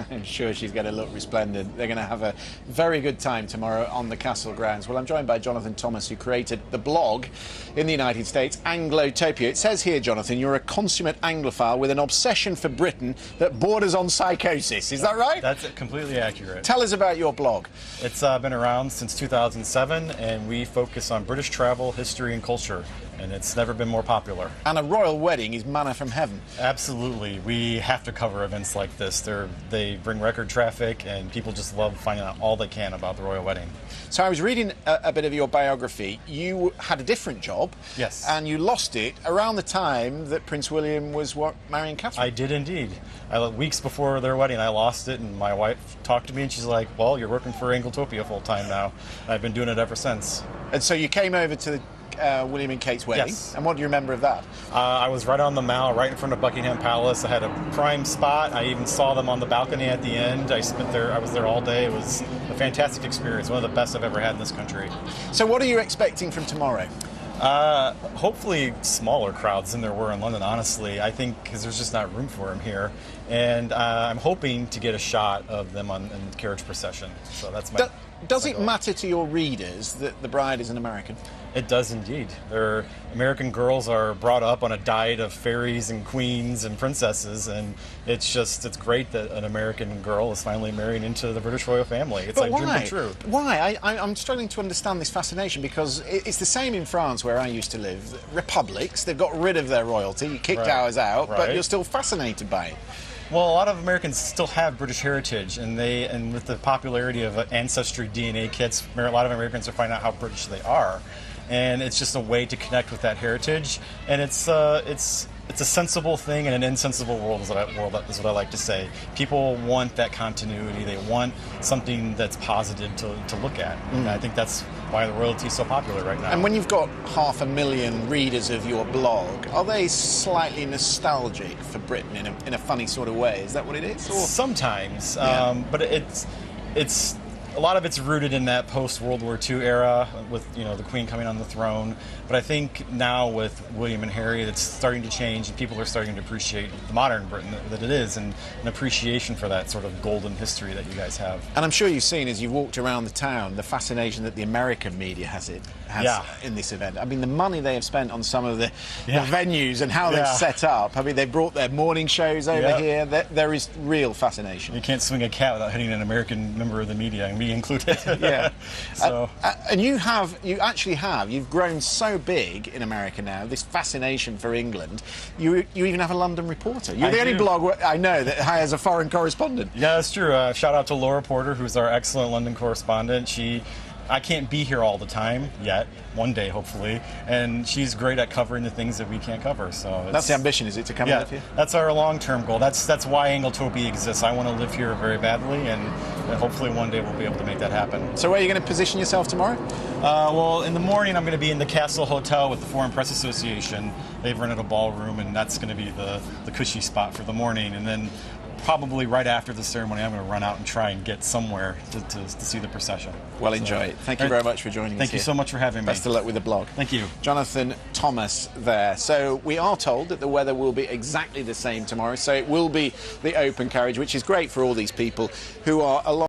I'm sure she's going to look resplendent. They're going to have a very good time tomorrow on the castle grounds. Well, I'm joined by Jonathan Thomas, who created the blog in the United States, Anglotopia. It says here, Jonathan, you're a consummate Anglophile with an obsession for Britain that borders on psychosis. Is that right? That's completely accurate. Tell us about your blog. It's been around since 2007, and we focus on British travel, history, and culture. And it's never been more popular. And a royal wedding is manna from heaven. Absolutely. We have to cover events like this. They bring record traffic, and people just love finding out all they can about the royal wedding. So I was reading a bit of your biography. You had a different job. Yes. And you lost it around the time that Prince William was marrying Catherine. I did indeed. Weeks before their wedding, I lost it, and my wife talked to me, and she's like, well, you're working for Anglotopia full-time now. And I've been doing it ever since. And so you came over to the William and Kate's wedding. Yes. And what do you remember of that? I was right on the Mall, right in front of Buckingham Palace. I had a prime spot. I even saw them on the balcony at the end. I was there all day. It was a fantastic experience, one of the best I've ever had in this country. So what are you expecting from tomorrow? Hopefully smaller crowds than there were in London, honestly. I think because there's just not room for them here. And I'm hoping to get a shot of them in the carriage procession. So that's my... Does it matter to your readers that the bride is an American? It does indeed. American girls are brought up on a diet of fairies and queens and princesses, and it's great that an American girl is finally marrying into the British royal family. It's like dream come true. Why? I'm struggling to understand this fascination, because it's the same in France, where I used to live. Republics, they've got rid of their royalty, you kicked ours out, but you're still fascinated by it. Well, a lot of Americans still have British heritage, and with the popularity of Ancestry DNA kits, a lot of Americans are finding out how British they are, and it's just a way to connect with that heritage. And it's a sensible thing in an insensible world, is what I like to say. People want that continuity. They want something that's positive to look at. And I think that's why the royalty is so popular right now. And when you've got 500,000 readers of your blog, are they slightly nostalgic for Britain in a funny sort of way? Is that what it is? Or? Sometimes, but it's a lot of it's rooted in that post-World War II era with the Queen coming on the throne. But I think now with William and Harry, it's starting to change, and people are starting to appreciate the modern Britain that it is, and an appreciation for that sort of golden history that you guys have. And I'm sure you've seen, as you've walked around the town, the fascination that the American media has in this event. I mean, the money they have spent on some of the venues and how they've set up. I mean, they've brought their morning shows over here. There is real fascination. You can't swing a cat without hitting an American member of the media, and me included. So. And you've grown so big in America now, this fascination for England. You even have a London reporter. You're the only blog I know that hires a foreign correspondent. Yeah, that's true. Shout out to Laura Porter, who's our excellent London correspondent. I can't be here all the time yet, one day hopefully, and she's great at covering the things that we can't cover. So that's the ambition, is it, to come and live here? That's our long-term goal. That's why Anglotopia exists. I want to live here very badly, and hopefully one day we'll be able to make that happen. So where are you going to position yourself tomorrow? Well, in the morning I'm going to be in the Castle Hotel with the Foreign Press Association. They've rented a ballroom, and that's going to be the cushy spot for the morning, and then probably right after the ceremony, I'm going to run out and try and get somewhere to see the procession. Well, enjoy it. Thank you very much for joining us. Thank you so much for having me. Best of luck with the blog. Thank you. Jonathan Thomas there. So we are told that the weather will be exactly the same tomorrow, so it will be the open carriage, which is great for all these people who are along